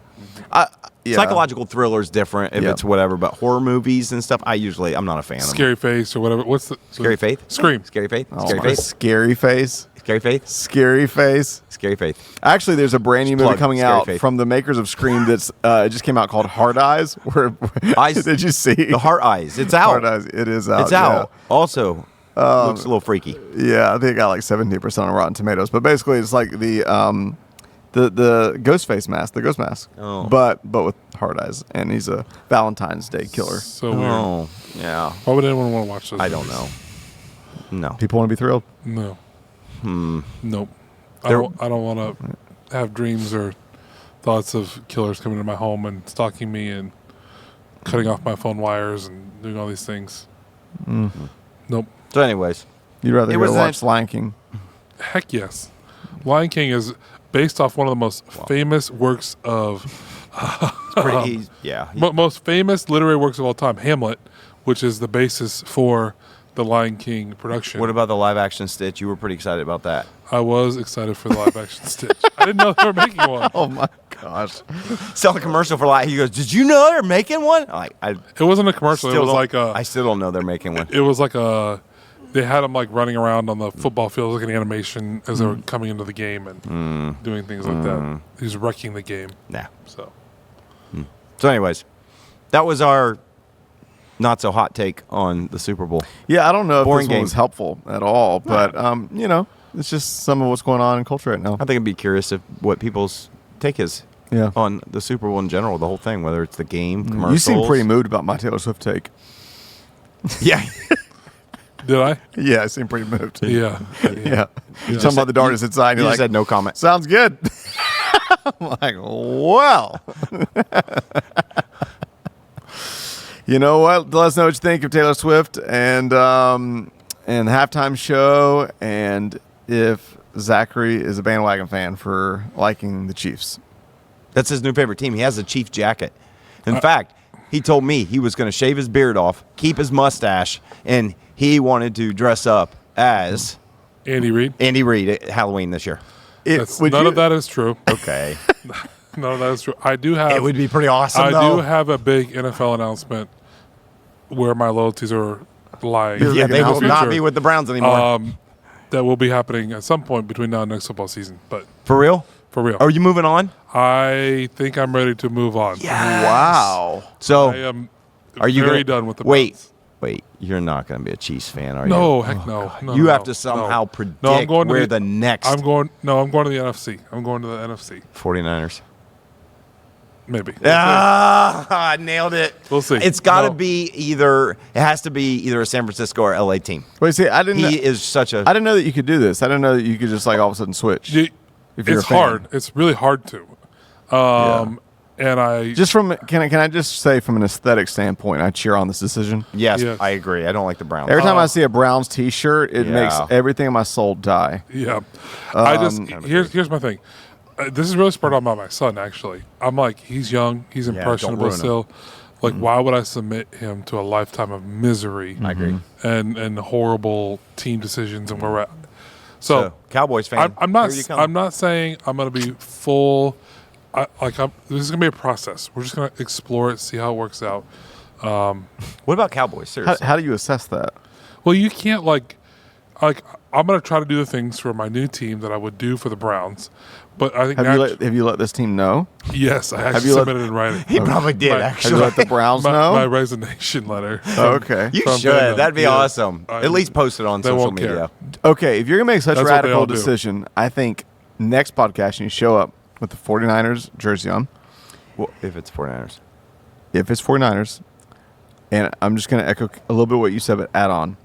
Speaker 1: yeah.
Speaker 2: Psychological thrillers different if
Speaker 1: Yeah.
Speaker 2: it's whatever, but horror movies and stuff, I'm not a fan of.
Speaker 3: Scary Face or whatever. What's the
Speaker 2: Scary Faith?
Speaker 3: Scream.
Speaker 2: Scary Faith?
Speaker 1: Oh,
Speaker 2: Scary
Speaker 1: my
Speaker 2: Faith?
Speaker 1: Scary Face.
Speaker 2: Scary Faith?
Speaker 1: Scary Face.
Speaker 2: Scary Faith.
Speaker 1: Actually, there's a brand new movie
Speaker 2: Plug,
Speaker 1: coming
Speaker 2: Scary
Speaker 1: out
Speaker 2: Faith.
Speaker 1: from the makers of Scream that's it just came out called Hard Eyes. Where
Speaker 2: Eyes-
Speaker 1: did you see
Speaker 2: The Heart Eyes. It's out.
Speaker 1: Hard Eyes? It is out.
Speaker 2: It's out. Also, looks a little freaky.
Speaker 1: Yeah, I think it got like 17% on Rotten Tomatoes. But basically, it's like the Ghostface mask, the ghost mask,
Speaker 2: Oh.
Speaker 1: but with hard eyes, and he's a Valentine's Day killer.
Speaker 3: So weird.
Speaker 2: Oh, yeah.
Speaker 3: Why would anyone want to watch this?
Speaker 2: I don't know. No.
Speaker 1: People want to be thrilled.
Speaker 3: No.
Speaker 2: Hmm.
Speaker 3: Nope.
Speaker 2: There-
Speaker 3: I don't want to have dreams or thoughts of killers coming into my home and stalking me and cutting off my phone wires and doing all these things. Nope.
Speaker 2: So, anyways,
Speaker 1: You'd rather
Speaker 2: It
Speaker 1: go
Speaker 2: was
Speaker 1: watch
Speaker 2: that-
Speaker 1: Lion King.
Speaker 3: Heck yes. Lion King is based off one of the most famous works of
Speaker 2: yeah.
Speaker 3: most famous literary works of all time, Hamlet, which is the basis for the Lion King production.
Speaker 2: What about the live action Stitch? You were pretty excited about that.
Speaker 3: I was excited for the live action Stitch. I didn't know they were making one.
Speaker 1: Oh my gosh!
Speaker 2: Selling a commercial for like, he goes, "Did you know they're making one?" I
Speaker 3: It wasn't a commercial. It
Speaker 2: still
Speaker 3: was
Speaker 2: don't-
Speaker 3: like
Speaker 2: I still don't know they're making one.
Speaker 3: It was like a. They had him like running around on the football field, like an animation as they were coming into the game and doing things like that. He was wrecking the game.
Speaker 2: Nah.
Speaker 3: So
Speaker 2: So, anyways, that was our not so hot take on the Super Bowl.
Speaker 1: Yeah, I don't know if
Speaker 2: Boring
Speaker 1: this one
Speaker 2: game.
Speaker 1: was helpful at all, but you know, it's just some of what's going on in culture right now.
Speaker 2: I think I'd be curious if what people's take is
Speaker 1: Yeah,
Speaker 2: on the Super Bowl in general, the whole thing, whether it's the game, commercials.
Speaker 1: you seem pretty moved about my Taylor Swift take.
Speaker 2: Yeah.
Speaker 3: did I?
Speaker 1: Yeah, I seem pretty moved.
Speaker 3: Yeah.
Speaker 1: Yeah. You're talking about the darkness inside.
Speaker 2: You
Speaker 1: You're
Speaker 2: just
Speaker 1: like,
Speaker 2: said no comment.
Speaker 1: sounds good. I'm like, well. You know what? Let us know what you think of Taylor Swift and the halftime show, and if Zachary is a bandwagon fan for liking the Chiefs.
Speaker 2: That's his new favorite team. He has a Chief jacket. In fact, he told me he was going to shave his beard off, keep his mustache, and he wanted to dress up as
Speaker 3: Andy Reid.
Speaker 2: Andy Reid at Halloween this year.
Speaker 3: None of that is true.
Speaker 2: Okay.
Speaker 3: None of that is true. I do have.
Speaker 2: It would be pretty awesome,
Speaker 3: I
Speaker 2: though.
Speaker 3: do have a big NFL announcement where my loyalties are lying.
Speaker 2: Yeah, they
Speaker 3: in the
Speaker 2: will not
Speaker 3: future.
Speaker 2: be with the Browns anymore.
Speaker 3: That will be happening at some point between now and next football season. But
Speaker 2: For real?
Speaker 3: for real,
Speaker 2: Are you moving on?
Speaker 3: I think I'm ready to move on.
Speaker 1: Wow.
Speaker 2: So,
Speaker 3: I am
Speaker 2: are you
Speaker 3: very
Speaker 2: gonna,
Speaker 3: done with the
Speaker 2: Wait.
Speaker 3: Browns.
Speaker 2: Wait, you're not going to be a Chiefs fan, are you?
Speaker 3: No, heck no. No,
Speaker 2: You
Speaker 3: no,
Speaker 2: have
Speaker 3: no,
Speaker 2: to somehow
Speaker 3: no.
Speaker 2: predict
Speaker 3: No, I'm going to
Speaker 2: where the next
Speaker 3: I'm going. No, I'm going to the NFC. I'm going to the NFC.
Speaker 2: 49ers.
Speaker 3: Maybe.
Speaker 2: I nailed it.
Speaker 3: We'll see.
Speaker 2: It's got to
Speaker 3: No.
Speaker 2: be either. It has to be either a San Francisco or LA team.
Speaker 1: Wait, see, I didn't.
Speaker 2: He is such a.
Speaker 1: I didn't know that you could do this. I didn't know that you could just like all of a sudden switch. If you're
Speaker 3: It's
Speaker 1: a fan.
Speaker 3: hard. It's really hard to. And I
Speaker 1: Just from can I just say from an aesthetic standpoint, I cheer on this decision.
Speaker 2: Yes,
Speaker 3: Yes.
Speaker 2: I agree. I don't like the Browns.
Speaker 1: Every time I see a Browns T-shirt, it
Speaker 2: Yeah.
Speaker 1: makes everything in my soul die.
Speaker 3: Yeah. I just here's my thing. This is really spurred on by my son. Actually, I'm like, he's young, he's
Speaker 2: don't
Speaker 3: impressionable
Speaker 2: ruin him.
Speaker 3: still. Like, why would I submit him to a lifetime of misery?
Speaker 2: I agree.
Speaker 3: And horrible team decisions and where we're at. So
Speaker 2: Cowboys fan.
Speaker 3: I'm not.
Speaker 2: here you come.
Speaker 3: I'm not saying I'm going to be full. This is going to be a process. We're just going to explore it, see how it works out.
Speaker 2: What about Cowboys? Seriously.
Speaker 1: How do you assess that?
Speaker 3: Well, you can't like I'm going to try to do the things for my new team that I would do for the Browns. But I think
Speaker 1: Have you let this team know?
Speaker 3: yes, I actually
Speaker 1: you let-
Speaker 3: submitted it in writing.
Speaker 2: He probably did,
Speaker 3: My-
Speaker 1: Have
Speaker 2: actually.
Speaker 1: you let the Browns
Speaker 3: my
Speaker 1: know?
Speaker 3: resignation letter.
Speaker 1: Oh, okay.
Speaker 2: You
Speaker 3: from
Speaker 2: should.
Speaker 3: them.
Speaker 2: That'd be
Speaker 3: Yeah.
Speaker 2: awesome.
Speaker 3: I-
Speaker 2: At least post it on
Speaker 3: they
Speaker 2: social
Speaker 3: won't care.
Speaker 2: media.
Speaker 1: Okay, if you're going to make such a
Speaker 3: That's what they
Speaker 1: radical
Speaker 3: all do.
Speaker 1: decision, I think next podcast you show up with the 49ers jersey on.
Speaker 2: Well, if it's 49ers.
Speaker 1: If it's 49ers, and I'm just going to echo a little bit what you said, but add on.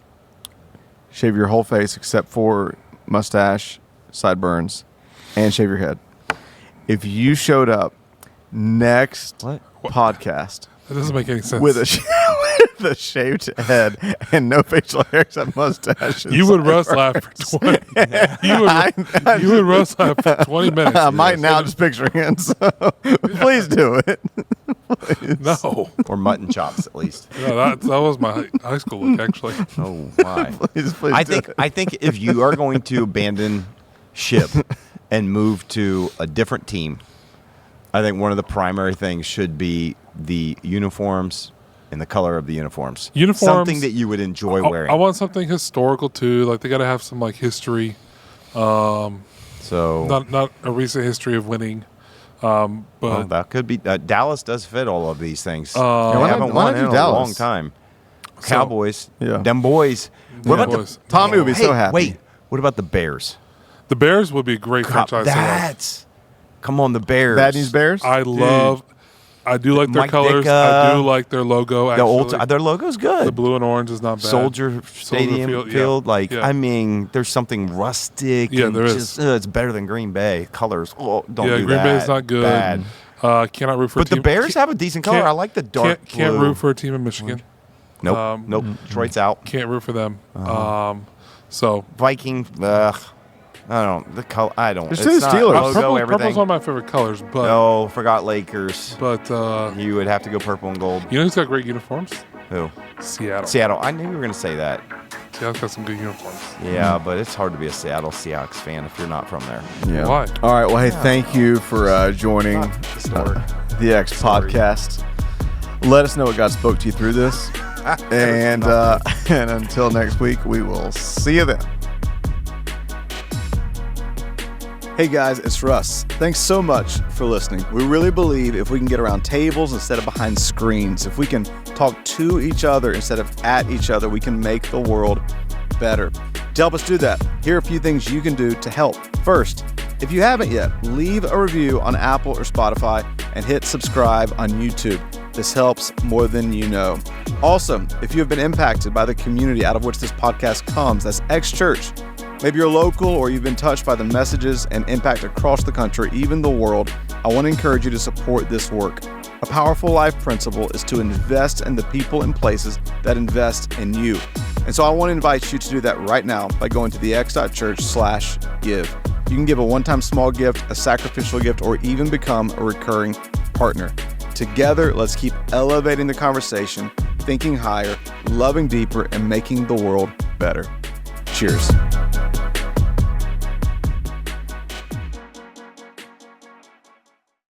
Speaker 1: Shave your whole face except for mustache, sideburns, and shave your head. If you showed up next
Speaker 2: What?
Speaker 1: podcast
Speaker 3: That doesn't make any sense.
Speaker 1: with a with a shaved head and no facial hair except mustache, and
Speaker 3: you would Russ
Speaker 1: sideburns.
Speaker 3: laugh for 20. You would Russ laugh for 20 minutes.
Speaker 1: I might now just picture it. So please do it.
Speaker 3: No,
Speaker 2: Or mutton chops, at least.
Speaker 3: no, that was my high school look actually.
Speaker 2: Oh, my.
Speaker 1: Please
Speaker 2: I
Speaker 1: do
Speaker 2: think
Speaker 1: it.
Speaker 2: I think if you are going to abandon ship and move to a different team, I think one of the primary things should be the uniforms and the color of the uniforms.
Speaker 3: Uniforms-
Speaker 2: Something that you would enjoy wearing.
Speaker 3: I want something historical too. Like they got to have some like history,
Speaker 2: so
Speaker 3: not a recent history of winning.
Speaker 2: well,
Speaker 3: But
Speaker 2: that could be. Dallas does fit all of these things.
Speaker 1: Yeah,
Speaker 2: they
Speaker 1: why
Speaker 2: haven't
Speaker 1: not- why
Speaker 2: won
Speaker 1: not
Speaker 2: in
Speaker 1: do
Speaker 2: a
Speaker 1: Dallas?
Speaker 2: long time. Cowboys,
Speaker 1: Yeah.
Speaker 2: them boys.
Speaker 3: Yeah,
Speaker 2: What about
Speaker 3: boys.
Speaker 1: Tommy would be
Speaker 2: Hey,
Speaker 1: so happy.
Speaker 2: Wait, what about the Bears?
Speaker 3: the Bears would be a great franchise to have.
Speaker 2: Come on, the Bears.
Speaker 1: Bad News Bears.
Speaker 3: I do like their
Speaker 2: Mike
Speaker 3: colors.
Speaker 2: Ditka.
Speaker 3: I do like their logo.
Speaker 2: The
Speaker 3: Actually,
Speaker 2: old, their logo's good.
Speaker 3: the blue and orange is not bad.
Speaker 2: Soldier Stadium
Speaker 3: Field,
Speaker 2: field,
Speaker 3: yeah.
Speaker 2: like
Speaker 3: Yeah.
Speaker 2: I mean, there's something rustic.
Speaker 3: Yeah,
Speaker 2: and
Speaker 3: there is.
Speaker 2: just, it's better than Green Bay colors. Oh, don't
Speaker 3: yeah,
Speaker 2: do
Speaker 3: Green
Speaker 2: that.
Speaker 3: Bay's not good.
Speaker 2: Bad.
Speaker 3: Cannot root for.
Speaker 2: But
Speaker 3: a team.
Speaker 2: the Bears have a decent color.
Speaker 3: can't-
Speaker 2: I like the dark
Speaker 3: Can't
Speaker 2: blue.
Speaker 3: root for a team in Michigan.
Speaker 2: Nope, nope. Detroit's out.
Speaker 3: Can't root for them.
Speaker 2: Uh-huh.
Speaker 3: So
Speaker 2: Viking. I don't. The color. I don't.
Speaker 1: There's
Speaker 2: It's
Speaker 1: two
Speaker 2: not
Speaker 1: Steelers.
Speaker 2: Logo,
Speaker 3: purple's
Speaker 2: everything.
Speaker 3: one of my favorite colors. But
Speaker 2: No, forgot Lakers. You would have to go purple and gold.
Speaker 3: you know who's got great uniforms?
Speaker 2: Who?
Speaker 3: Seattle.
Speaker 2: Seattle. I knew you were going to say that.
Speaker 3: Seattle's got some good uniforms.
Speaker 2: Yeah, but it's hard to be a Seattle Seahawks fan if you're not from there.
Speaker 1: Yeah.
Speaker 3: Why?
Speaker 1: All right. Well, hey, thank you for joining
Speaker 2: Story.
Speaker 1: the X podcast. Let us know what God spoke to you through this, and until next week, we will see you then. Hey guys, it's Russ. Thanks so much for listening. We really believe if we can get around tables instead of behind screens, if we can talk to each other instead of at each other, we can make the world better. To help us do that, here are a few things you can do to help. First, if you haven't yet, leave a review on Apple or Spotify and hit subscribe on YouTube. This helps more than you know. Also, if you have been impacted by the community out of which this podcast comes, that's X Church. Maybe you're local or you've been touched by the messages and impact across the country, even the world. I want to encourage you to support this work. A powerful life principle is to invest in the people and places that invest in you. And so I want to invite you to do that right now by going to thex.church/give. You can give a one-time small gift, a sacrificial gift, or even become a recurring partner. Together, let's keep elevating the conversation, thinking higher, loving deeper, and making the world better. Cheers.